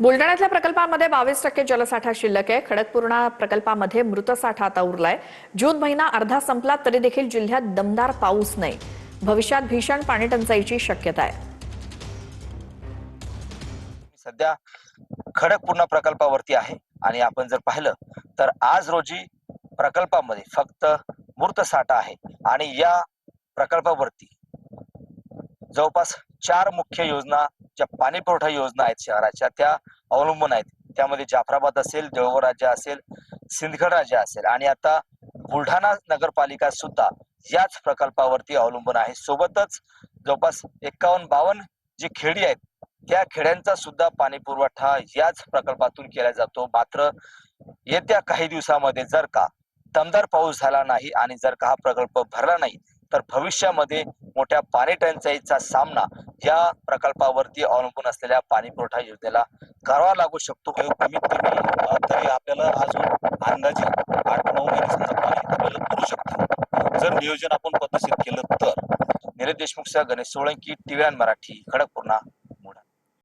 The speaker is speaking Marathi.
बुलढाण्यातल्या प्रकल्पांमध्ये 22% जलसाठा शिल्लक आहे। खडकपूर्णा प्रकल्पामध्ये मृत साठा आता उरलाय। जून महिना अर्धा संपला तरी देखील जिल्ह्यात दमदार पाऊस नाही। भविष्यात भीषण पाणी टंचाईची शक्यता आहे। सध्या खडकपूर्णा प्रकल्पावरती आहे आणि आपण जर पाहिलं तर आज रोजी प्रकल्पामध्ये फक्त मृत साठा आहे आणि या प्रकल्पावरती जवळपास 4 मुख्य योजना ज्या पाणी पुरवठा योजना आहेत शहराच्या त्या अवलंबून आहेत। त्यामध्ये जाफराबाद असेल, देऊळगाव राज्य असेल, सिंदखेड राज्य असेल आणि आता बुलढाणा नगरपालिका सुद्धा याच प्रकल्पावरती अवलंबून आहे। सोबतच जवळपास 51-52 जी खेडी आहेत त्या खेड्यांचा सुद्धा पाणी पुरवठा याच प्रकल्पातून केला जातो। मात्र येत्या काही दिवसामध्ये जर का दमदार पाऊस झाला नाही आणि जर का हा प्रकल्प भरला नाही तर भविष्यामध्ये मोठ्या पाणी टंचाईचा सामना या प्रकल्पावरती अवलंबून असलेल्या पाणी पुरवठा योजनेला करावा लागू शकतो। कमीत कमी तरी आपल्याला अजून अंदाजे 8-9 महिने पाणी आपल्याला पुरू शकतो जर नियोजन आपण पद्धतशीर केलं तर। निलेश देशमुख, गणेश सोळंकी, टीव्ही मराठी, खडकपूर्णा।